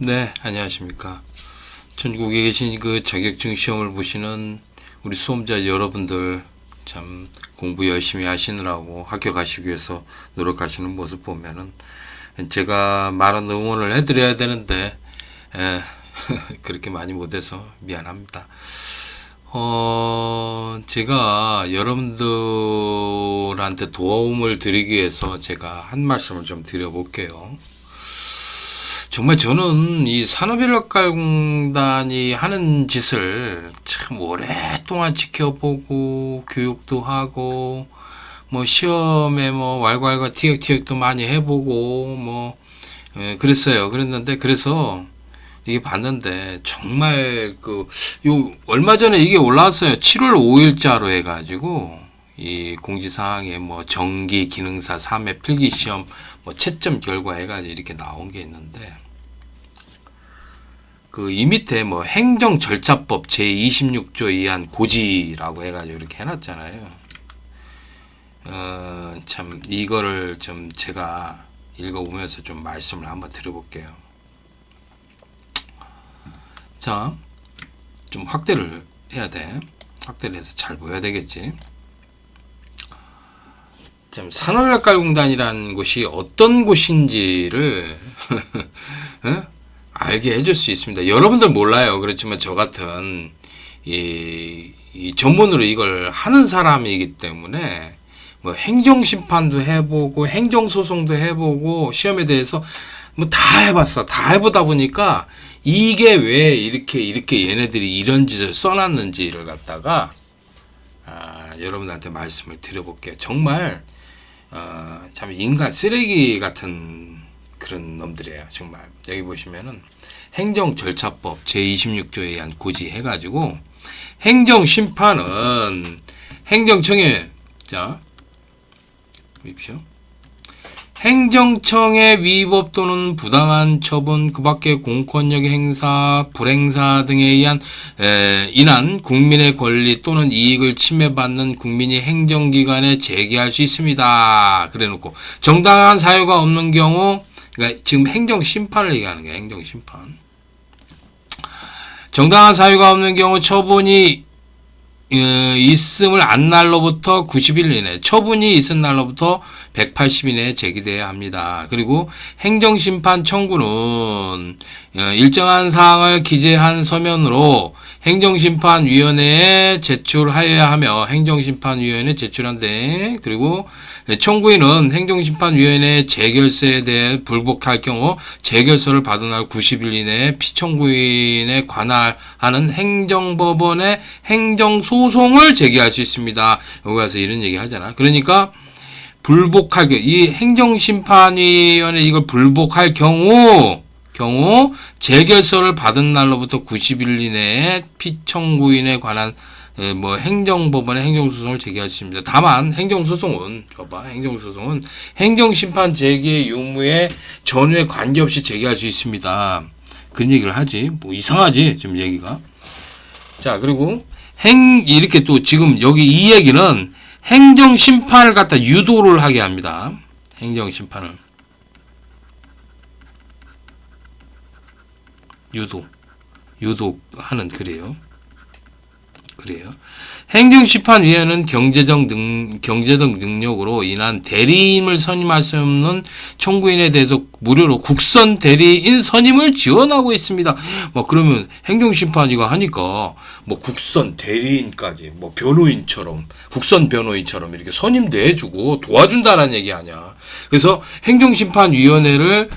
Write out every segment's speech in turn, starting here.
네, 안녕하십니까. 전국에 계신 그 자격증 시험을 보시는 우리 수험자 여러분들 참 공부 열심히 하시느라고 합격하시기 위해서 노력하시는 모습 보면은 제가 많은 응원을 해드려야 되는데 그렇게 많이 못해서 미안합니다. 제가 여러분들한테 도움을 드리기 위해서 제가 한 말씀을 좀 드려볼게요. 정말 저는 이 산업인력가공단이 하는 짓을 참 오랫동안 지켜보고 교육도 하고 뭐 시험에 뭐 왈괄과 티격태격도 많이 해보고 뭐 그랬어요. 그랬는데 그래서 이게 봤는데 정말 얼마 전에 이게 올라왔어요. 7월 5일자로 해가지고 이 공지사항에 뭐 정기 기능사 3회 필기시험 뭐 채점 결과 해가지고 이렇게 나온 게 있는데 이 밑에 뭐 행정절차법 제26조에 의한 고지라고 해가지고 이렇게 해놨잖아요. 참 이거를 좀 제가 읽어보면서 좀 말씀을 한번 드려볼게요. 자, 좀 확대를 해야 돼. 확대를 해서 잘 보여야 되겠지. 참 산업인력가공단이라는 곳이 어떤 곳인지를 알게 해줄 수 있습니다. 여러분들 몰라요. 그렇지만 저 같은 이 전문으로 이걸 하는 사람이기 때문에 뭐 행정심판도 해보고 행정소송도 해보고 시험에 대해서 뭐 다 해봤어. 다 해보다 보니까 이게 왜 이렇게 얘네들이 이런 짓을 써놨는지를 갖다가 여러분들한테 말씀을 드려볼게요. 정말 참 인간 쓰레기 같은 그런 놈들이에요. 정말 여기 보시면은 행정절차법 제26조에 의한 고지 해가지고 행정심판은 행정청에 자 보십시오. 행정청의 위법 또는 부당한 처분, 그 밖에 공권력의 행사, 불행사 등에 의한 인한 국민의 권리 또는 이익을 침해받는 국민이 행정기관에 제기할 수 있습니다. 그래놓고 정당한 사유가 없는 경우, 그러니까 지금 행정심판을 얘기하는 거예요. 행정심판. 정당한 사유가 없는 경우 처분이 있음을 안 날로부터 90일 이내, 처분이 있은 날로부터 180일 이내에 제기돼야 합니다. 그리고 행정심판 청구는 일정한 사항을 기재한 서면으로 행정심판위원회에 제출하여야 하며 행정심판위원회에 제출한데, 그리고 청구인은 행정심판위원회의 재결서에 대해 불복할 경우 재결서를 받은 날 90일 이내에 피청구인에 관할하는 행정법원에 행정소송을 제기할 수 있습니다. 여기 가서 이런 얘기 하잖아. 그러니까 불복할 경우, 이 행정심판위원회 이걸 불복할 경우 재결서를 받은 날로부터 90일 이내에 피청구인에 관한 뭐 행정법원에 행정소송을 제기할 수 있습니다. 다만 행정소송은 행정심판 제기의 유무에 전후에 관계없이 제기할 수 있습니다. 그런 얘기를 하지. 뭐 이상하지 지금 얘기가. 자, 그리고 이렇게 또 지금 여기 이 얘기는 행정심판을 갖다 유도를 하게 합니다. 행정심판을 유도하는 그래요. 행정심판위원회는 경제적 능력으로 인한 대리인을 선임할 수 없는 청구인에 대해서 무료로 국선 대리인 선임을 지원하고 있습니다. 뭐 그러면 행정심판위가 하니까 뭐 국선 대리인까지 뭐 변호인처럼 국선 변호인처럼 이렇게 선임도 해주고 도와준다라는 얘기 아니야. 그래서 행정심판위원회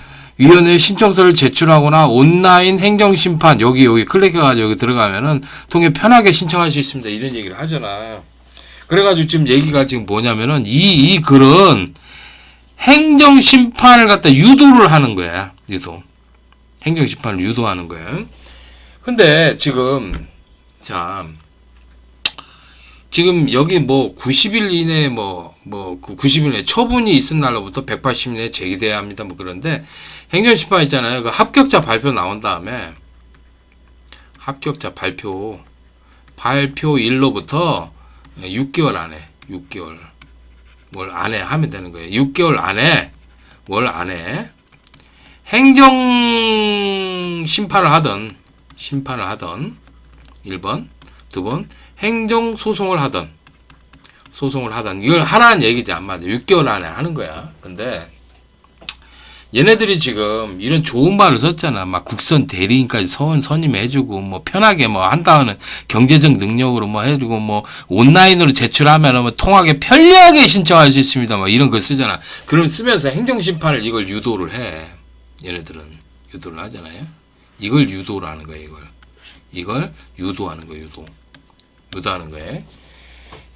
신청서를 제출하거나 온라인 행정심판 여기 클릭해가지고 여기 들어가면은 통해 편하게 신청할 수 있습니다. 이런 얘기를 하잖아. 그래가지고 지금 얘기가 지금 뭐냐면은 이 글은 행정심판을 갖다 유도를 하는 거야. 행정심판을 유도하는 거야. 근데 지금 여기 뭐 90일 이내에 그 90일 내에 처분이 있은 날로부터 180일 내에 제기돼야 합니다. 뭐 그런데 행정심판 있잖아요. 그 합격자 발표 나온 다음에 합격자 발표일로부터 6개월 안에 뭘 안에 하면 되는 거예요. 6개월 안에 행정심판이 심판을 하던 1번, 2번 행정소송을 하던 이걸 하라는 얘기지 안 맞아. 6개월 안에 하는 거야. 근데 얘네들이 지금 이런 좋은 말을 썼잖아. 막 국선 대리인까지 선임해주고 뭐 편하게 뭐 한다는 경제적 능력으로 뭐 해주고 뭐 온라인으로 제출하면 뭐 통하게 편리하게 신청할 수 있습니다. 뭐 이런 걸 쓰잖아. 그럼 쓰면서 행정심판을 이걸 유도를 해. 얘네들은 유도를 하잖아요. 이걸 유도를 하는 거야. 이걸 유도하는 거야. 유도하는 거예요.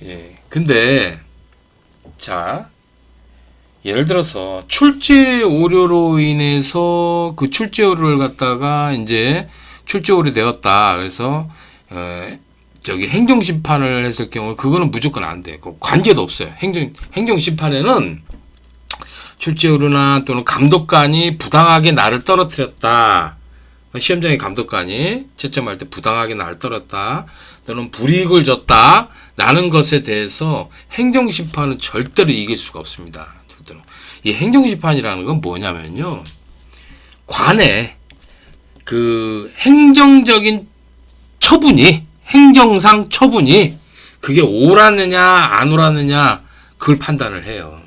예. 근데 자. 예를 들어서 출제 오류로 인해서 그 출제 오류를 갖다가 이제 출제 오류 되었다. 그래서 저기 행정 심판을 했을 경우 그거는 무조건 안 돼. 그 관계도 없어요. 행정 심판에는 출제 오류나 또는 감독관이 부당하게 나를 떨어뜨렸다. 시험장의 감독관이 채점할 때 부당하게 나를 떨었다. 또는 불이익을 줬다. 라는 것에 대해서 행정 심판은 절대로 이길 수가 없습니다. 이 행정심판이라는 건 뭐냐면요. 관의 그 행정적인 처분이, 행정상 처분이 그게 옳았느냐, 안 옳았느냐, 그걸 판단을 해요.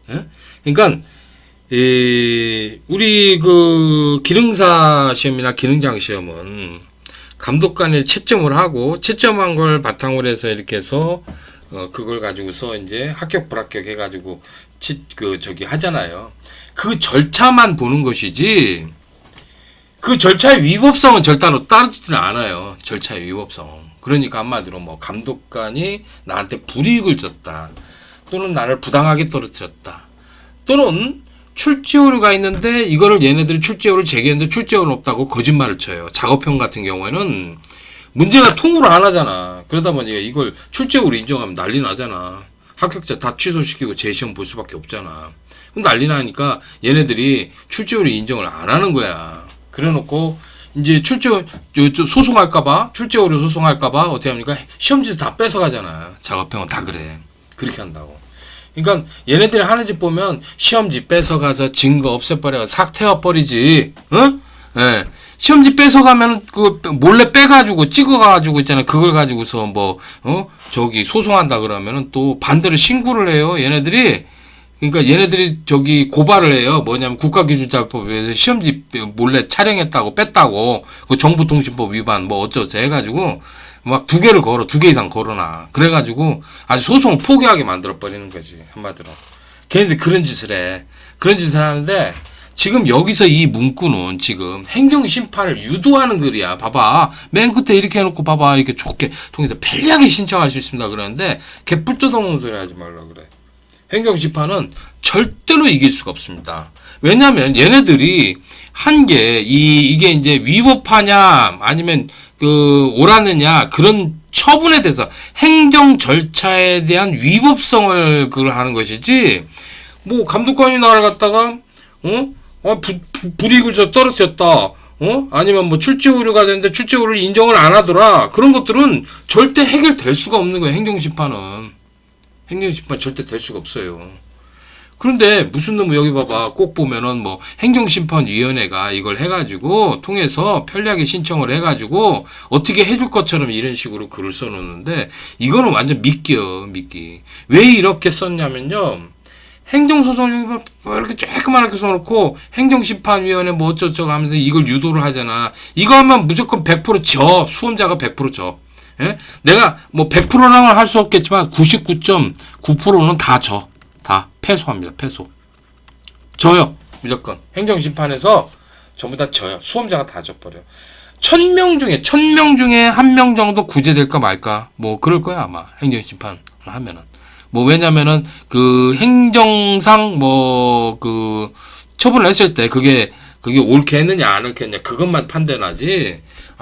예? 그러니까, 우리 그 기능사 시험이나 기능장 시험은 감독관이 채점을 하고, 채점한 걸 바탕으로 해서 이렇게 해서 그걸 가지고서 이제 합격 불합격 해가지고 하잖아요. 그 절차만 보는 것이지 그 절차의 위법성은 절대로 따르지는 않아요. 절차의 위법성. 그러니까 한마디로 뭐 감독관이 나한테 불이익을 줬다. 또는 나를 부당하게 떨어뜨렸다. 또는 출제 오류가 있는데 이거를 얘네들이 출제 오류를 제기했는데 출제 오류는 없다고 거짓말을 쳐요. 작업형 같은 경우에는 문제가 통으로 안 하잖아. 그러다 보니까 이걸 출제 오류 인정하면 난리 나잖아. 합격자 다 취소시키고 재시험 볼 수밖에 없잖아. 그럼 난리 나니까 얘네들이 출제 오류 인정을 안 하는 거야. 그래 놓고 이제 소송할까봐, 출제 오류 소송할까봐 어떻게 합니까? 시험지 다 뺏어가잖아. 작업형은 다 그래. 그렇게 한다고. 그러니까 얘네들이 하는 짓 보면 시험지 뺏어가서 증거 없애버려 삭태워버리지. 응? 예. 시험지 뺏어가면 그 몰래 빼가지고 찍어가지고 있잖아. 그걸 가지고서 저기 소송한다 그러면은 또 반대로 신고를 해요. 얘네들이. 그러니까 얘네들이 저기 고발을 해요. 뭐냐면 국가기준자법에서 시험지 몰래 촬영했다고 뺐다고 그 정보통신법 위반 뭐 어쩌고 해가지고 막 2개 이상 걸어놔. 그래가지고 아주 소송을 포기하게 만들어버리는 거지. 한마디로. 걔네들 그런 짓을 해. 그런 짓을 하는데 지금 여기서 이 문구는 지금 행정심판을 유도하는 글이야. 봐봐. 맨 끝에 이렇게 해놓고 봐봐. 이렇게 좋게 통해서 편리하게 신청할 수 있습니다. 그러는데 개뿔 뜯어먹는 소리 하지 말라 그래. 행정심판은 절대로 이길 수가 없습니다. 왜냐면 얘네들이 한 게 이게 이제 위법하냐 아니면 옳았느냐 그런 처분에 대해서 행정 절차에 대한 위법성을 그걸 하는 것이지 뭐 감독관이 나를 갖다가 불이익을 떨어뜨렸다. 아니면 뭐 출제 오류가 됐는데 출제 오류를 인정을 안 하더라. 그런 것들은 절대 해결될 수가 없는 거예요. 행정심판은. 행정심판 절대 될 수가 없어요. 그런데 무슨 놈 여기 봐봐. 꼭 보면은 뭐 행정심판위원회가 이걸 해가지고 통해서 편리하게 신청을 해가지고 어떻게 해줄 것처럼 이런 식으로 글을 써놓는데 이거는 완전 미끼. 왜 이렇게 썼냐면요. 행정소송 이렇게 조그맣게 써놓고 행정심판위원회 뭐 어쩌고저쩌고 하면서 이걸 유도를 하잖아. 이거 하면 무조건 100% 져. 수험자가 100% 져. 예? 내가 뭐 100%라고는 할 수 없겠지만 99.9%는 다 져. 다 패소합니다. 패소. 져요. 무조건. 행정심판에서 전부 다 져요. 수험자가 다 져버려. 1000명 중에 1명 정도 구제될까 말까. 뭐 그럴 거야 아마. 행정심판을 하면은. 뭐 왜냐면은 그 행정상 처분을 했을 때 그게 옳게 했느냐 안 옳게 했느냐 그것만 판단하지.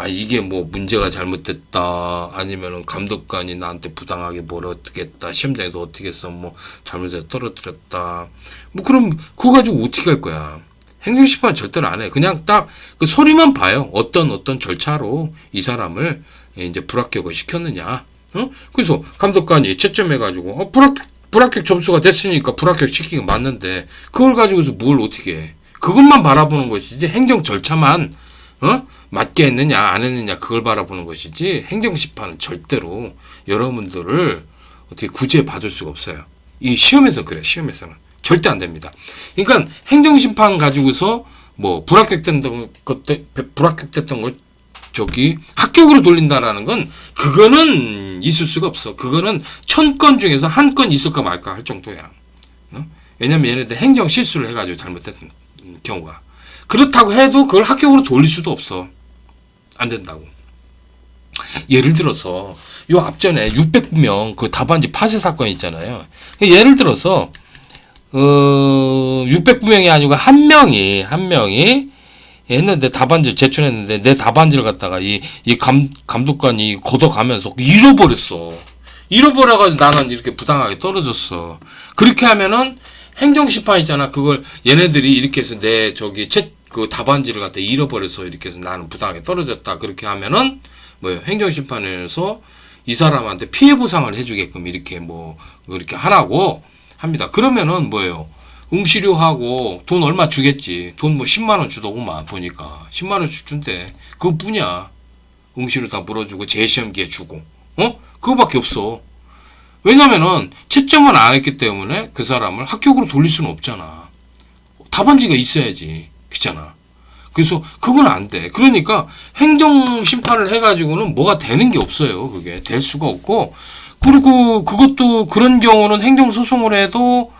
이게 뭐 문제가 잘못됐다 아니면은 감독관이 나한테 부당하게 뭘 어떻게 했다 시험장에서 어떻게 했어 뭐 잘못해서 떨어뜨렸다 뭐 그럼 그거 가지고 어떻게 할 거야. 행정심판 절대로 안 해. 그냥 딱 그 소리만 봐요. 어떤 절차로 이 사람을 이제 불합격을 시켰느냐. 그래서 감독관이 채점해가지고 불합격 점수가 됐으니까 불합격 시키기 맞는데 그걸 가지고서 뭘 어떻게 해. 그것만 바라보는 것이지 행정 절차만 맞게 했느냐 안 했느냐 그걸 바라보는 것이지 행정심판은 절대로 여러분들을 어떻게 구제해 받을 수가 없어요. 이 시험에서 그래. 시험에서는 절대 안 됩니다. 그러니까 행정심판 가지고서 뭐 불합격됐던 걸 저기 합격으로 돌린다라는 건 그거는 있을 수가 없어. 그거는 1000건 중에서 한 건 있을까 말까 할 정도야. 왜냐면 얘네들 행정 실수를 해가지고 잘못했던 경우가. 그렇다고 해도 그걸 합격으로 돌릴 수도 없어. 안 된다고. 예를 들어서 요 앞전에 600명 그 답안지 파쇄 사건 있잖아요. 예를 들어서 600명이 아니고 한 명이 했는데 답안지를 제출했는데 내 답안지를 갖다가 이 감독관이 걷어가면서 잃어버렸어. 잃어버려가지고 나는 이렇게 부당하게 떨어졌어. 그렇게 하면은 행정심판 있잖아. 그걸 얘네들이 이렇게 해서 내 저기 그 답안지를 갖다 잃어버려서 이렇게 해서 나는 부당하게 떨어졌다. 그렇게 하면은 뭐예요? 행정심판에서 이 사람한테 피해 보상을 해주게끔 이렇게 뭐 이렇게 하라고 합니다. 그러면은 뭐예요? 응시료하고 돈 얼마 주겠지. 돈 뭐 10만 원 주더구만 보니까 10만 원 준대. 그것뿐이야. 응시료 다 물어주고 재시험기에 주고 그거밖에 없어. 왜냐면은 채점을 안 했기 때문에 그 사람을 합격으로 돌릴 수는 없잖아. 답안지가 있어야지. 그렇잖아. 그래서 그건 안 돼. 그러니까 행정심판을 해가지고는 뭐가 되는 게 없어요. 그게 될 수가 없고, 그리고 그것도 그런 경우는 행정소송을 해도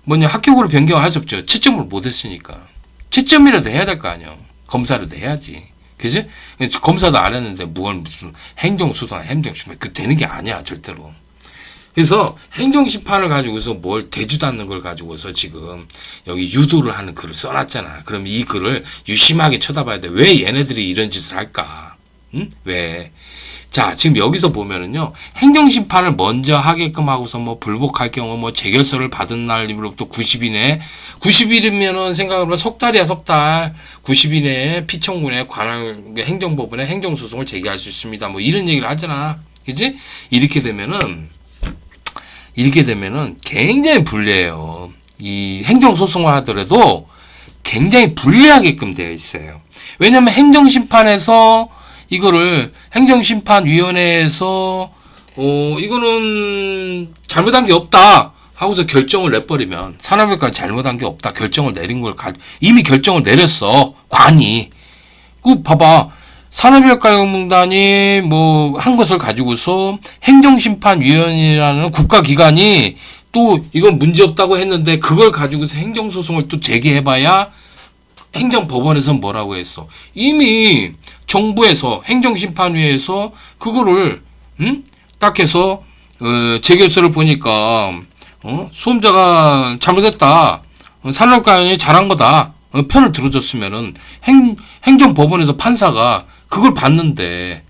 합격으로 변경할 수 없죠. 채점을 못 했으니까. 채점이라도 해야 될 거 아니야. 검사라도 해야지. 그지? 검사도 안 했는데 무슨 행정소송, 행정심판 그 되는 게 아니야. 절대로. 그래서 행정심판을 가지고서 뭘 되지도 않는 걸 가지고서 지금 여기 유도를 하는 글을 써놨잖아. 그럼 이 글을 유심하게 쳐다봐야 돼. 왜 얘네들이 이런 짓을 할까? 응? 왜? 자, 지금 여기서 보면은요, 행정심판을 먼저 하게끔 하고서 불복할 경우 재결서를 받은 날로부터 90일 내에, 90일이면은 생각해보면 석 달이야, 석 달. 90일 내에 피청구에 관할 행정법원에 행정소송을 제기할 수 있습니다. 이런 얘기를 하잖아. 그지? 이렇게 되면은 굉장히 불리해요. 이 행정소송을 하더라도 굉장히 불리하게끔 되어 있어요. 왜냐면 행정심판에서 이거를 행정심판위원회에서 이거는 잘못한 게 없다 하고서 결정을 내버리면 산업일까지 잘못한 게 없다 결정을 내린 걸 이미 결정을 내렸어. 관이. 그 봐봐. 산업인력가용공단이 한 것을 가지고서 행정심판위원회라는 국가기관이 또 이건 문제없다고 했는데 그걸 가지고서 행정소송을 또 제기해봐야 행정법원에서 뭐라고 했어. 이미 정부에서 행정심판위에서 그거를 딱 해서 재결서를 보니까 수험자가 잘못했다. 산업가용이 잘한 거다. 편을 들어줬으면은 행정법원에서 판사가 그걸 봤는데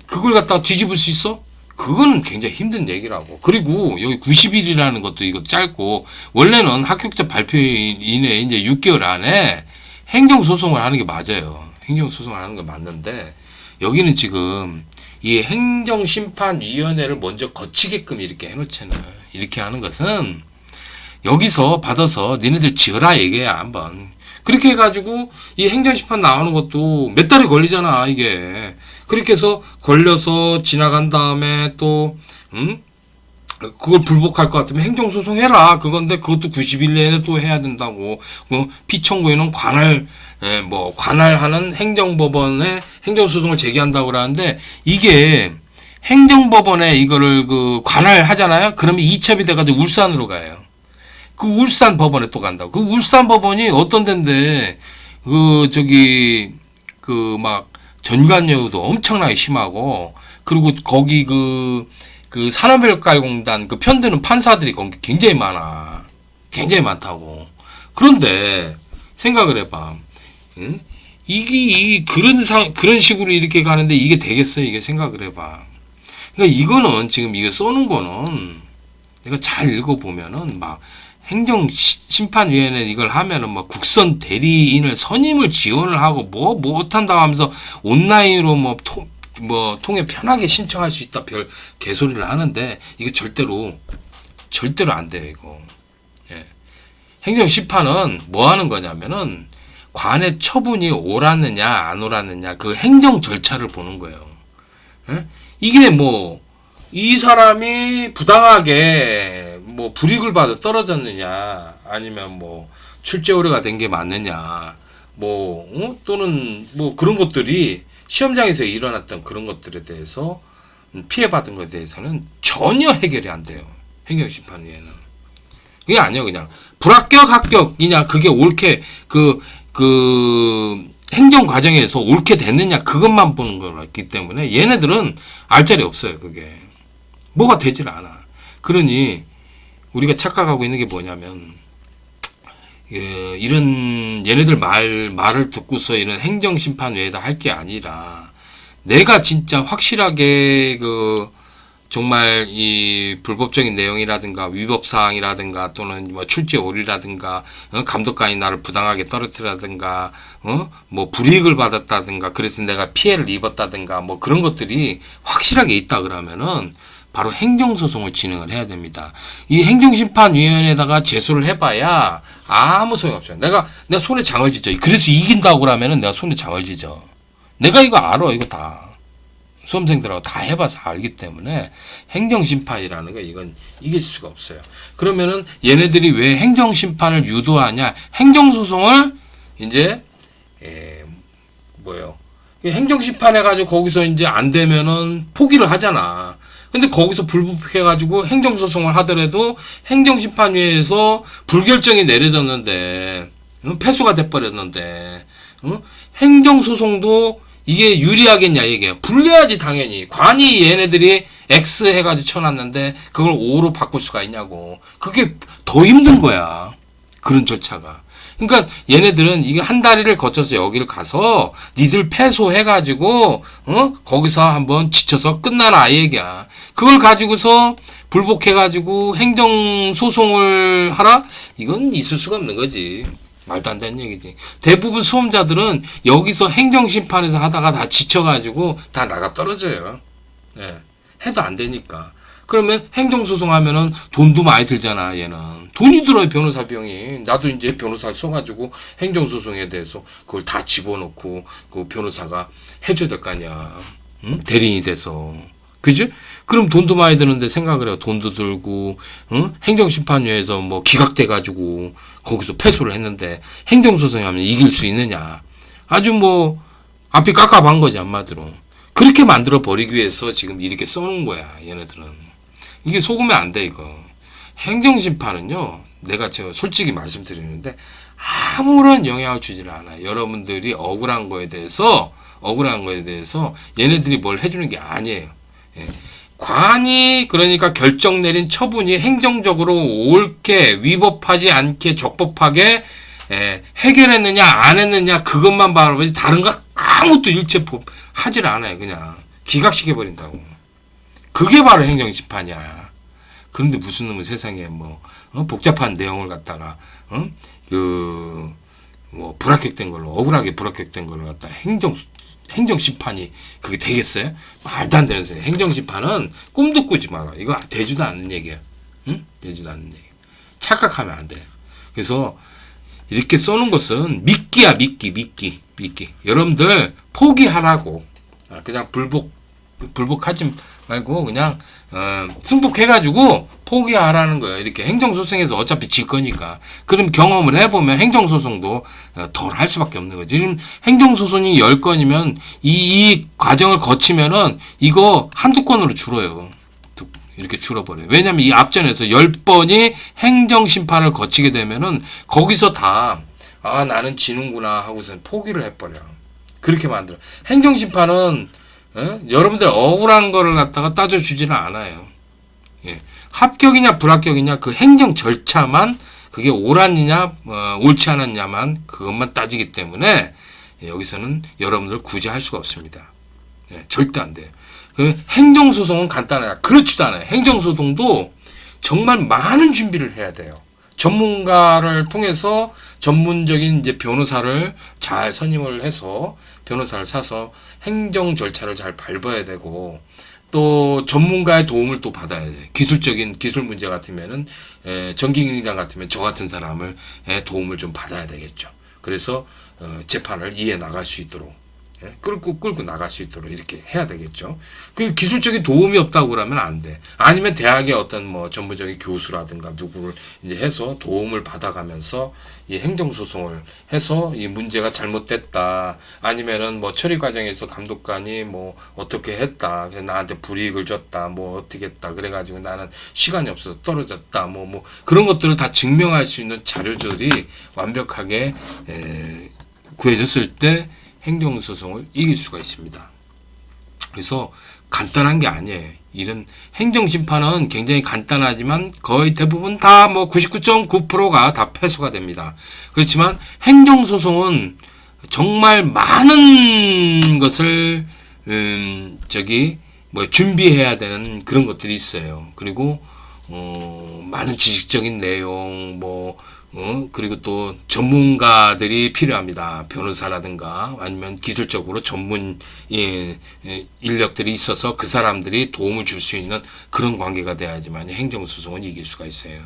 그걸 갖다가 뒤집을 수 있어? 그거는 굉장히 힘든 얘기라고. 그리고 여기 90일이라는 것도 이거 짧고 원래는 합격자 발표 이내에 이제 6개월 안에 행정소송을 하는 게 맞아요. 행정소송을 하는 게 맞는데 여기는 지금 이 행정심판위원회를 먼저 거치게끔 이렇게 해놓잖아. 이렇게 하는 것은 여기서 받아서 니네들 지어라 얘기야 한번. 그렇게 해가지고 이 행정심판 나오는 것도 몇 달이 걸리잖아 이게. 그렇게 해서 걸려서 지나간 다음에 또 그걸 불복할 것 같으면 행정소송 해라 그건데 그것도 90일 내에 또 해야 된다고. 피청구에는 관할하는 행정법원에 행정소송을 제기한다고 그러는데 이게 행정법원에 이거를 관할하잖아요. 그러면 이첩이 돼가지고 울산으로 가요. 그 울산 법원에 또 간다고. 그 울산 법원이 어떤 데인데, 전관여우도 엄청나게 심하고, 그리고 거기 산업인력가공단 편드는 판사들이 거기 굉장히 많아. 굉장히 많다고. 그런데, 생각을 해봐. 응? 그런 식으로 이렇게 가는데 이게 되겠어요? 이게 생각을 해봐. 그러니까 이거는 지금 이거 써놓은 거는, 내가 잘 읽어보면은 행정심판위원회 이걸 하면은 국선 대리인을 선임을 지원을 하고 못한다고 하면서 온라인으로 통해 편하게 신청할 수 있다 별 개소리를 하는데 이거 절대로 안 돼요 이거. 예. 행정심판은 뭐 하는 거냐면은 관의 처분이 옳았느냐 안 옳았느냐 그 행정 절차를 보는 거예요. 예? 이게 뭐 이 사람이 부당하게 뭐 불이익을 받아 떨어졌느냐 아니면 뭐 출제 오류가 된 게 맞느냐 뭐 또는 뭐 그런 것들이 시험장에서 일어났던 그런 것들에 대해서 피해받은 것에 대해서는 전혀 해결이 안 돼요. 행정심판위에는. 그게 아니에요. 그냥 불합격 합격이냐 그게 옳게 그 행정 과정에서 옳게 됐느냐 그것만 보는 거기 때문에 얘네들은 알 자리 없어요. 그게 뭐가 되질 않아. 그러니 우리가 착각하고 있는 게 뭐냐면 이런 얘네들 말을 듣고서 이런 행정심판위에다 할 게 아니라 내가 진짜 확실하게 정말 이 불법적인 내용이라든가 위법사항이라든가 또는 뭐 출제 오류라든가 감독관이 나를 부당하게 떨어뜨리라든가 뭐 불이익을 받았다든가 그래서 내가 피해를 입었다든가 뭐 그런 것들이 확실하게 있다 그러면은 바로 행정소송을 진행을 해야 됩니다. 이 행정심판위원회에다가 제소를 해봐야 아무 소용 없어요. 내가 손에 장을 지져. 그래서 이긴다고 그러면은 내가 손에 장을 지져. 내가 이거 알아. 이거 다. 수험생들하고 다 해봐서 알기 때문에 행정심판이라는 거 이건 이길 수가 없어요. 그러면은 얘네들이 왜 행정심판을 유도하냐? 행정소송을 이제 행정심판 해가지고 거기서 이제 안 되면은 포기를 하잖아. 근데 거기서 불복해가지고 행정소송을 하더라도 행정심판위에서 불결정이 내려졌는데 패소가 돼버렸는데 행정소송도 이게 유리하겠냐 이게 불리하지 당연히. 관이 얘네들이 X 해가지고 쳐놨는데 그걸 O로 바꿀 수가 있냐고. 그게 더 힘든 거야. 그런 절차가. 그러니까 얘네들은 이게 한 다리를 거쳐서 여기를 가서 니들 패소해가지고 거기서 한번 지쳐서 끝나라 이 얘기야. 그걸 가지고서 불복해가지고 행정소송을 하라? 이건 있을 수가 없는 거지. 말도 안 되는 얘기지. 대부분 수험자들은 여기서 행정심판에서 하다가 다 지쳐가지고 다 나가 떨어져요. 예. 해도 안 되니까. 그러면 행정소송하면은 돈도 많이 들잖아, 얘는. 돈이 들어요, 변호사 비용이. 나도 이제 변호사를 써가지고 행정소송에 대해서 그걸 다 집어넣고 그 변호사가 해줘야 될 거 아니야. 응? 대리인이 돼서. 그지? 그럼 돈도 많이 드는데 생각을 해요. 돈도 들고, 응? 행정심판위에서 뭐 기각돼가지고 거기서 패소를 했는데 행정소송에 하면 이길 수 있느냐. 아주 뭐 앞이 깝깝한 거지, 한마디로. 그렇게 만들어 버리기 위해서 지금 이렇게 써놓은 거야, 얘네들은. 이게 속으면 안 돼, 이거. 행정심판은요, 내가 지금 솔직히 말씀드리는데, 아무런 영향을 주지를 않아요. 여러분들이 억울한 거에 대해서 얘네들이 뭘 해주는 게 아니에요. 예. 관이, 그러니까 결정 내린 처분이 행정적으로 옳게, 위법하지 않게, 적법하게, 해결했느냐, 안 했느냐, 그것만 바라보지, 다른 건 아무것도 일체 하질 않아요, 그냥. 기각시켜버린다고. 그게 바로 행정심판이야. 그런데 무슨 놈은 세상에 복잡한 내용을 갖다가 불합격된 걸로 억울하게 불합격된 걸로 갖다 행정심판이 그게 되겠어요? 말도 안 되는 소리. 행정심판은 꿈도 꾸지 마라. 이거 되지도 않는 얘기야. 응? 되지도 않는 얘기. 착각하면 안 돼. 그래서 이렇게 써놓은 것은 미끼야, 미끼. 여러분들 포기하라고. 그냥 불복하지 말고 그냥 승복해가지고 포기하라는 거예요. 이렇게 행정소송에서 어차피 질 거니까. 그럼 경험을 해보면 행정소송도 덜 할 수밖에 없는 거지. 지금 행정소송이 10건이면 이 과정을 거치면은 이거 한두 건으로 줄어요. 이렇게 줄어버려요. 왜냐면 이 앞전에서 10번이 행정심판을 거치게 되면은 거기서 다 나는 지는구나 하고서는 포기를 해버려. 그렇게 만들어. 행정심판은 여러분들 억울한 거를 갖다가 따져주지는 않아요. 예. 합격이냐 불합격이냐 그 행정 절차만 그게 옳았느냐 옳지 않았냐만 그것만 따지기 때문에 여기서는 여러분들 굳이 할 수가 없습니다. 예. 절대 안 돼요. 행정소송은 간단해요. 그렇지도 않아요. 행정소송도 정말 많은 준비를 해야 돼요. 전문가를 통해서 전문적인 이제 변호사를 잘 선임을 해서 변호사를 사서 행정 절차를 잘 밟아야 되고 또 전문가의 도움을 또 받아야 돼. 기술적인 기술 문제 같으면은 전기기능장 같으면 저 같은 사람을 도움을 좀 받아야 되겠죠. 그래서 재판을 이해 나갈 수 있도록, 예? 끌고 나갈 수 있도록 이렇게 해야 되겠죠. 그 기술적인 도움이 없다고 그러면 안 돼. 아니면 대학의 어떤 뭐 전문적인 교수라든가 누구를 이제 해서 도움을 받아가면서 이 행정소송을 해서 이 문제가 잘못됐다. 아니면은 뭐 처리 과정에서 감독관이 뭐 어떻게 했다. 그래서 나한테 불이익을 줬다. 뭐 어떻게 했다. 그래가지고 나는 시간이 없어서 떨어졌다. 뭐 그런 것들을 다 증명할 수 있는 자료들이 완벽하게 구해졌을 때 행정소송을 이길 수가 있습니다. 그래서 간단한 게 아니에요. 이런 행정심판은 굉장히 간단하지만 거의 대부분 다 뭐 99.9%가 다 패소가 됩니다. 그렇지만 행정소송은 정말 많은 것을 준비해야 되는 그런 것들이 있어요. 그리고 많은 지식적인 내용 그리고 또 전문가들이 필요합니다. 변호사라든가 아니면 기술적으로 전문 인력들이 있어서 그 사람들이 도움을 줄 수 있는 그런 관계가 돼야지만 행정소송은 이길 수가 있어요.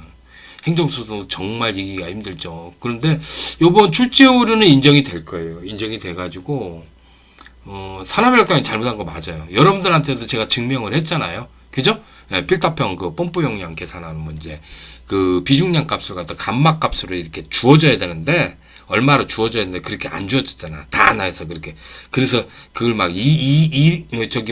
행정소송 정말 이기기가 힘들죠. 그런데 이번 출제 오류는 인정이 될 거예요. 인정이 돼가지고 산업인력강이 잘못한 거 맞아요. 여러분들한테도 제가 증명을 했잖아요. 그죠? 네, 필타평 그 펌프 용량 계산하는 문제. 그 비중량 값을 갖다 감막 값으로 이렇게 주어져야 되는데 얼마로 주어져야 되는데 그렇게 안 주어졌잖아. 다 하나에서 그렇게. 그래서 그걸 막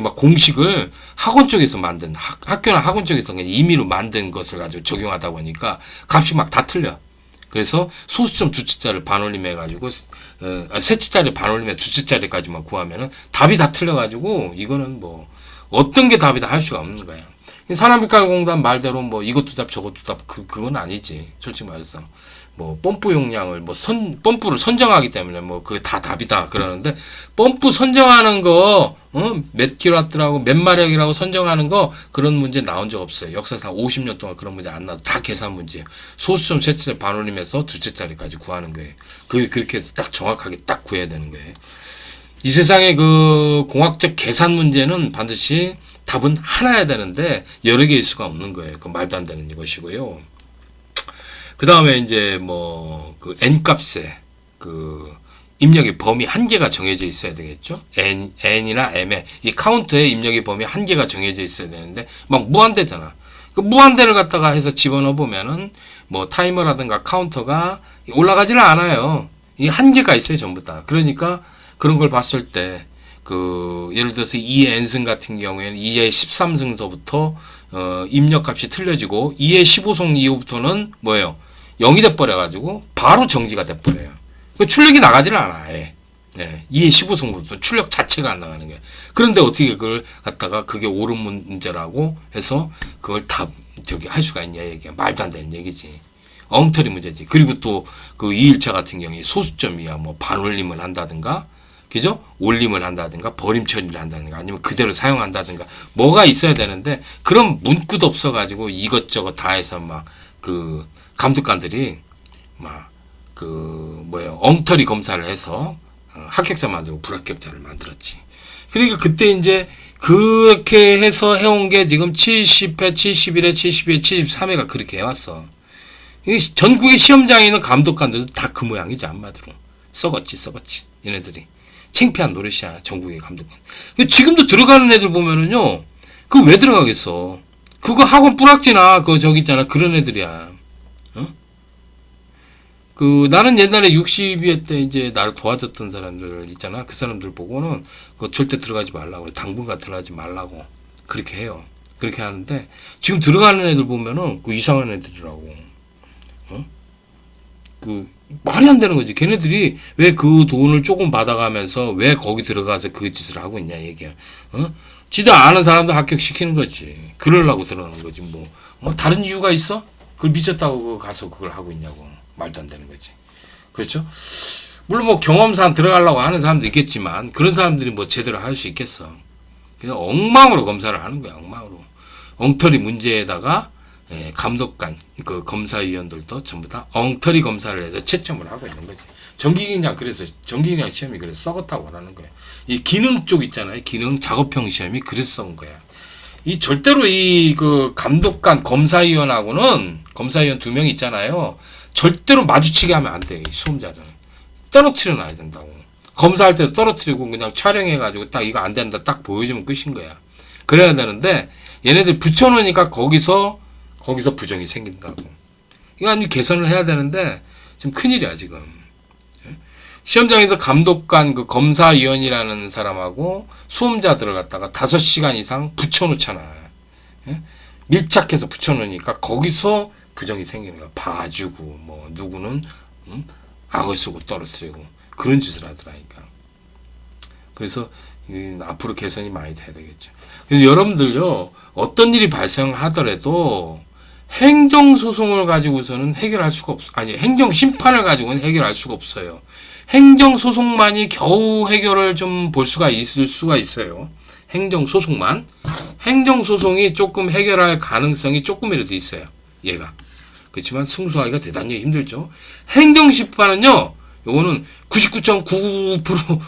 막 공식을 학원 쪽에서 만든 학교나 학원 쪽에서 그냥 임의로 만든 것을 가지고 적용하다 보니까 값이 막 다 틀려. 그래서 소수점 두 치자를 반올림 해가지고 세 치자를 반올림해 두 치자리까지만 구하면은 답이 다 틀려가지고 이거는 뭐 어떤 게 답이다 할 수가 없는 거야. 산업인력공단 말대로 뭐 이것도 답 저것도 답 그건 아니지. 솔직히 말해서 뭐 펌프 용량을 펌프를 선정하기 때문에 뭐 그게 다 답이다 그러는데 펌프 선정하는 거 몇 킬로와트라고 몇 마력이라고 선정하는 거 그런 문제 나온 적 없어요. 역사상 50년 동안 그런 문제 안 나도 다 계산 문제예요. 소수점 세치를 반올림해서 두 채짜리까지 구하는 거예요. 그렇게 해서 딱 정확하게 딱 구해야 되는 거예요. 이 세상의 그 공학적 계산 문제는 반드시 답은 하나야 되는데 여러 개일 수가 없는 거예요. 그 말도 안 되는 것이고요. 그 다음에 이제 뭐 그 n 값에 그 입력의 범위 한계가 정해져 있어야 되겠죠. n이나 m에 이 카운트의 입력의 범위 한계가 정해져 있어야 되는데 막 무한대잖아. 그 무한대를 갖다가 해서 집어넣어 보면은 뭐 타이머라든가 카운터가 올라가지는 않아요. 이 한계가 있어요, 전부 다. 그러니까 그런 걸 봤을 때 그 예를 들어서 2의 n승 같은 경우에는 2의 13승서부터 입력값이 틀려지고 2의 15승 이후부터는 뭐예요? 0이 돼버려가지고 바로 정지가 돼버려요. 그 출력이 나가지는 않아. 예. 2의 15승부터 출력 자체가 안 나가는 거예요. 그런데 어떻게 그걸 갖다가 그게 옳은 문제라고 해서 그걸 다 할 수가 있냐 얘기야. 말도 안 되는 얘기지. 엉터리 문제지. 그리고 또 그 2일차 같은 경우에 소수점이야 뭐 반올림을 한다든가 그죠? 올림을 한다든가 버림 처리를 한다든가 아니면 그대로 사용한다든가 뭐가 있어야 되는데 그런 문구도 없어가지고 이것저것 다 해서 막 그 감독관들이 막 그 엉터리 검사를 해서 합격자 만들고 불합격자를 만들었지. 그러니까 그때 이제 그렇게 해서 해온 게 지금 70회, 71회, 72회, 73회가 그렇게 해왔어. 전국의 시험장에 있는 감독관들도 다 그 모양이지 한마디로. 썩었지. 얘네들이. 창피한 노릇이야 전국의 감독관. 지금도 들어가는 애들 보면은요. 그거 왜 들어가겠어. 그거 학원 뿌락지나 그거 저기 있잖아. 그런 애들이야. 나는 옛날에 62회 때 이제 나를 도와줬던 사람들 있잖아. 그 사람들 보고는 그거 절대 들어가지 말라고 그래. 당분간 들어가지 말라고. 그렇게 해요. 그렇게 하는데 지금 들어가는 애들 보면은 그 이상한 애들이라고. 말이 안 되는 거지. 걔네들이 왜 그 돈을 조금 받아가면서 왜 거기 들어가서 그 짓을 하고 있냐 얘기야. 지도 아는 사람도 합격시키는 거지. 그러려고 들어가는 거지. 다른 이유가 있어? 그걸 미쳤다고 가서 그걸 하고 있냐고. 말도 안 되는 거지. 그렇죠? 물론 경험상 들어가려고 하는 사람도 있겠지만 그런 사람들이 제대로 할 수 있겠어. 그래서 엉망으로 검사를 하는 거야. 엉망으로. 엉터리 문제에다가 감독관, 그 검사위원들도 전부 다 엉터리 검사를 해서 채점을 하고 있는 거지. 전기기량 시험이 그래서 썩었다고 하는 거예요. 이 기능 쪽 있잖아요. 기능 작업형 시험이 그래서 썩은 거야. 절대로 그 감독관 검사위원하고는 검사위원 2명 있잖아요. 절대로 마주치게 하면 안 돼. 수험자는. 떨어뜨려 놔야 된다고. 검사할 때도 떨어뜨리고 그냥 촬영해가지고 딱 이거 안 된다 딱 보여주면 끝인 거야. 그래야 되는데 얘네들 붙여놓으니까 거기서 부정이 생긴다고. 이거 아니 개선을 해야 되는데 지금 큰일이야 지금. 시험장에서 감독관 그 검사위원이라는 사람하고 수험자들을 갖다가 5시간 이상 붙여놓잖아. 밀착해서 붙여놓으니까 거기서 부정이 생기는 거야. 봐주고 뭐 누구는 악을 쓰고 떨어뜨리고 그런 짓을 하더라니까. 그래서 앞으로 개선이 많이 돼야 되겠죠. 그래서 여러분들요, 어떤 일이 발생하더라도 행정소송을 가지고서는 해결할 수가 없어. 아니, 행정심판을 가지고는 해결할 수가 없어요. 행정소송만이 겨우 해결을 좀 볼 수가 있을 수가 있어요. 행정소송만. 행정소송이 조금 해결할 가능성이 조금이라도 있어요. 얘가. 그렇지만 승소하기가 대단히 힘들죠. 행정심판은요, 요거는 99.99%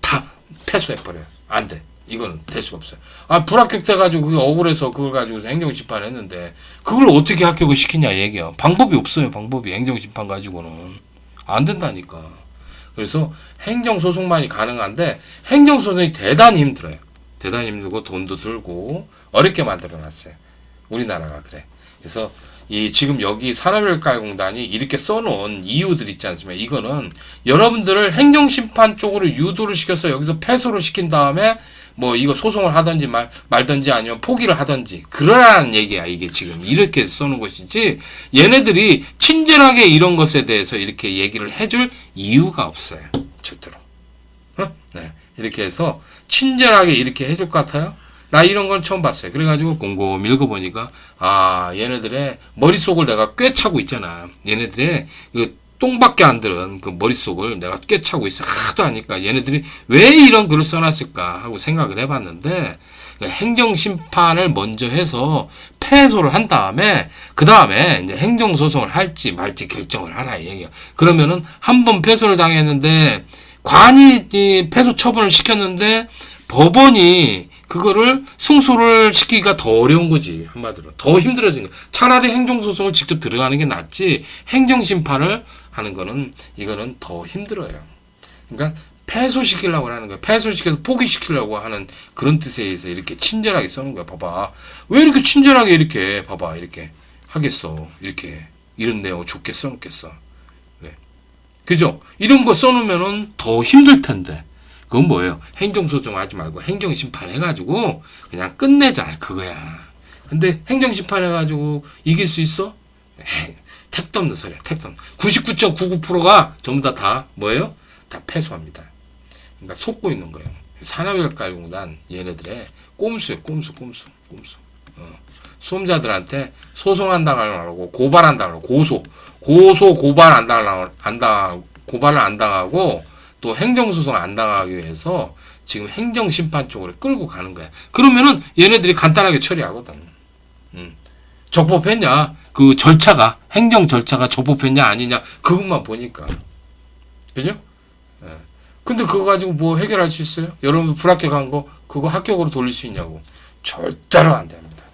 다 패소해버려요. 안 돼. 이거는 될 수가 없어요. 아, 불합격돼가지고 그게 억울해서 그걸 가지고서 행정심판 했는데, 그걸 어떻게 합격을 시키냐, 얘기야. 방법이 없어요, 방법이. 행정심판 가지고는. 안 된다니까. 그래서 행정소송만이 가능한데, 행정소송이 대단히 힘들어요. 대단히 힘들고, 돈도 들고, 어렵게 만들어 놨어요. 우리나라가 그래. 그래서, 지금 여기 산업일가공단이 이렇게 써놓은 이유들 있지 않습니까? 이거는 여러분들을 행정심판 쪽으로 유도를 시켜서 여기서 패소를 시킨 다음에 뭐 이거 소송을 하든지 말든지 아니면 포기를 하든지 그러라는 얘기야. 이게 지금 이렇게 써놓은 것이지 얘네들이 친절하게 이런 것에 대해서 이렇게 얘기를 해줄 이유가 없어요. 절대로. 네. 이렇게 해서 친절하게 이렇게 해줄 것 같아요? 나 이런 건 처음 봤어요. 그래가지고 곰곰 읽어보니까, 아, 얘네들의 머릿속을 내가 꿰차고 있잖아. 얘네들의 그 똥밖에 안 들은 그 머릿속을 내가 꿰차고 있어. 하도 하니까 얘네들이 왜 이런 글을 써놨을까 하고 생각을 해봤는데, 행정심판을 먼저 해서 패소를 한 다음에, 그 다음에 이제 행정소송을 할지 말지 결정을 하라, 이 얘기야. 그러면은 한 번 패소를 당했는데, 관이 패소 처분을 시켰는데, 법원이 그거를 승소를 시키기가 더 어려운 거지. 한마디로. 더 힘들어진 거야. 차라리 행정소송을 직접 들어가는 게 낫지 행정심판을 하는 거는 이거는 더 힘들어요. 그러니까 패소시키려고 하는 거야. 패소시켜서 포기시키려고 하는 그런 뜻에 의해서 이렇게 친절하게 써는 거야. 봐봐. 왜 이렇게 친절하게 이렇게 봐봐. 이렇게 하겠어. 이렇게 이런 내용을 좋게 써놓겠어. 왜? 그죠? 이런 거 써놓으면은 더 힘들 텐데. 그건 뭐예요? 행정소송 하지 말고 행정심판 해가지고 그냥 끝내자 그거야. 근데 행정심판 해가지고 이길 수 있어? 에이, 택도 없는 소리야. 택도 없는. 99.99%가 전부 다 뭐예요? 다 패소합니다. 그러니까 속고 있는 거예요. 산업일가공단 얘네들의 꼼수예요. 꼼수. 수험자들한테 소송한다고 하고 고발한다고 하고 고발을 안 당하고 또 행정소송 안 당하기 위해서 지금 행정심판 쪽으로 끌고 가는 거야. 그러면은 얘네들이 간단하게 처리하거든. 적법했냐? 그 절차가, 행정 절차가 적법했냐 아니냐 그것만 보니까. 그죠? 예. 근데 그거 가지고 뭐 해결할 수 있어요? 여러분 불합격한 거 그거 합격으로 돌릴 수 있냐고. 절대로 안 됩니다.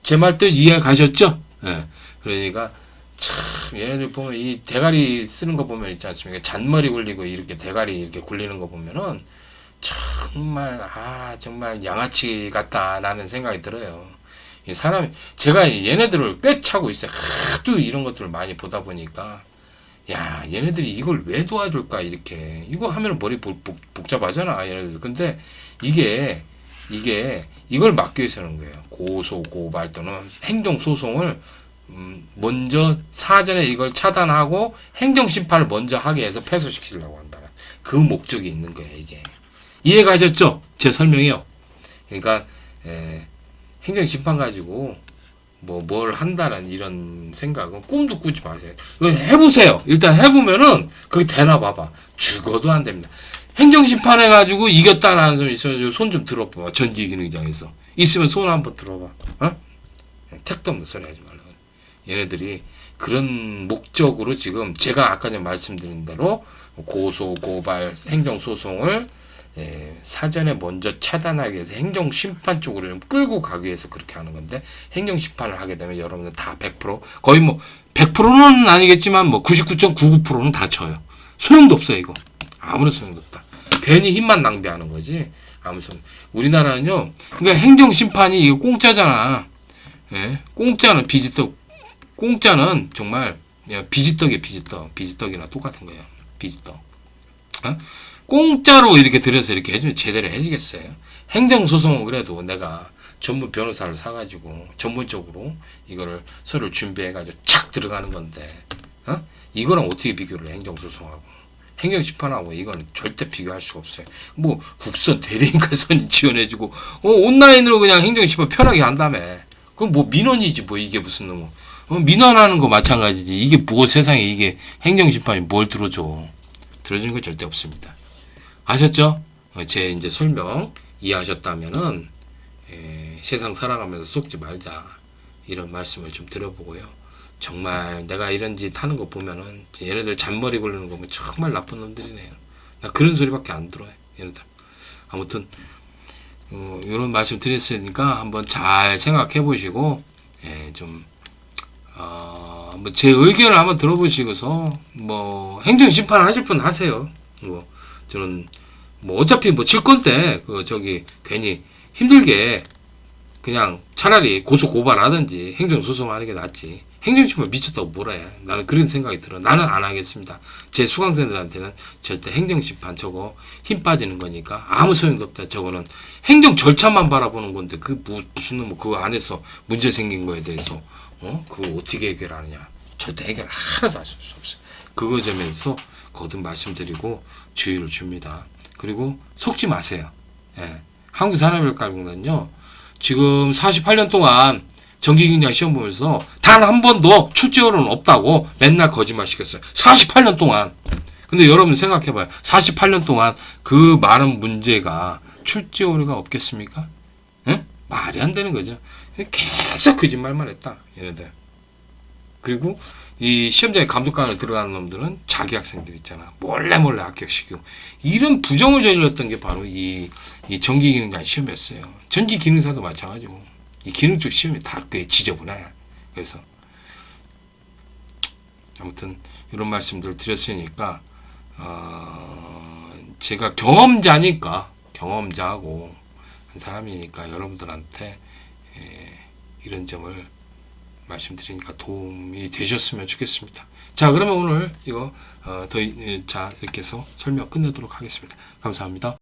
제 말들 이해 가셨죠? 예. 그러니까 참 얘네들 보면 이 대가리 쓰는 거 보면 있지 않습니까? 잔머리 굴리고 이렇게 대가리 이렇게 굴리는 거 보면은 정말 양아치 같다라는 생각이 들어요. 이 사람이 제가 얘네들을 꿰차고 있어요. 하도 이런 것들을 많이 보다 보니까 야 얘네들이 이걸 왜 도와줄까 이렇게 이거 하면 머리 복잡하잖아 얘네들. 근데 이걸 막기 위해서는 거예요. 고소 고발 또는 행정 소송을 먼저 사전에 이걸 차단하고 행정심판을 먼저 하게 해서 패소시키려고 한다는 그 목적이 있는 거예요. 이게 이해가셨죠? 제 설명이요. 그러니까 행정심판 가지고 뭘 한다는 이런 생각은 꿈도 꾸지 마세요. 이거 해보세요. 일단 해보면은 그게 되나 봐봐. 죽어도 안 됩니다. 행정심판 해가지고 이겼다라는 사람이 있으면 손 좀 들어봐. 전기기능장에서 있으면 손 한번 들어봐. 택도 없는 소리 하지 말라고. 얘네들이 그런 목적으로 지금 제가 아까 전에 말씀드린 대로 고소, 고발, 행정소송을 사전에 먼저 차단하기 위해서 행정심판 쪽으로 좀 끌고 가기 위해서 그렇게 하는 건데 행정심판을 하게 되면 여러분들 다 100% 거의 뭐 100%는 아니겠지만 뭐 99.99%는 다 져요. 소용도 없어 이거. 아무런 소용도 없다. 괜히 힘만 낭비하는 거지. 아무 소용. 우리나라는요. 그러니까 행정심판이 이거 공짜잖아. 예? 공짜는 비지떡. 공짜는 정말 그냥 비지떡이에요. 비지떡. 비지떡이나 똑같은 거예요. 비지떡. 어? 공짜로 이렇게 들여서 이렇게 해주면 제대로 해주겠어요. 행정소송은 그래도 내가 전문 변호사를 사가지고 전문적으로 이거를 서류 준비해가지고 착 들어가는 건데, 어? 이거랑 어떻게 비교를 해, 행정소송하고. 행정심판하고 이건 절대 비교할 수가 없어요. 뭐, 국선 대리인가선 지원해주고, 온라인으로 그냥 행정심판 편하게 한다며. 그건 뭐 민원이지, 뭐, 이게 무슨 놈. 민원하는 거 마찬가지지. 이게 뭐 세상에 이게 행정심판이 뭘 들어줘. 들어주는 거 절대 없습니다. 아셨죠? 제 이제 설명 이해하셨다면은, 세상 살아가면서 속지 말자. 이런 말씀을 좀 드려보고요. 정말 내가 이런 짓 하는 거 보면은 얘네들 잔머리 굴리는 거 보면 정말 나쁜 놈들이네요. 나 그런 소리밖에 안 들어요. 얘네들. 아무튼 이런 말씀 드렸으니까 한번 잘 생각해 보시고 좀 뭐 제 의견을 한번 들어보시고서 뭐 행정 심판 하실 분 하세요. 뭐 저는 뭐 어차피 뭐 질 건데 그 저기 괜히 힘들게 그냥 차라리 고소 고발하든지 행정소송하는 게 낫지. 행정심판 미쳤다고 뭐라 해. 나는 그런 생각이 들어. 나는 안 하겠습니다. 제 수강생들한테는 절대 행정심판 저거 힘 빠지는 거니까 아무 소용도 없다. 저거는 행정 절차만 바라보는 건데 그 무슨 놈 그거 안에서 문제 생긴 거에 대해서 그거 어떻게 해결하느냐. 절대 해결 하나도 할 수 없어요. 그거 점에서 거듭 말씀드리고 주의를 줍니다. 그리고 속지 마세요. 예. 한국산업인력가공단은요. 지금 48년 동안 정기경장 시험 보면서 단 한 번도 출제율은 없다고 맨날 거짓말 시켰어요. 48년 동안. 근데 여러분 생각해봐요. 48년 동안 그 많은 문제가 출제율가 없겠습니까? 예? 말이 안 되는 거죠. 계속 거짓말만 했다. 얘네들. 그리고 이 시험장에 감독관을 들어가는 놈들은 자기 학생들 있잖아. 몰래 합격시키고. 이런 부정을 저질렀던 게 바로 이 전기기능장 시험이었어요. 전기기능사도 마찬가지고. 이 기능 쪽 시험이 다 꽤 지저분해. 그래서 아무튼 이런 말씀들 드렸으니까 제가 경험자하고 한 사람이니까 여러분들한테 이런 점을 말씀드리니까 도움이 되셨으면 좋겠습니다. 자, 그러면 오늘 이거 자 이렇게 해서 설명 끝내도록 하겠습니다. 감사합니다.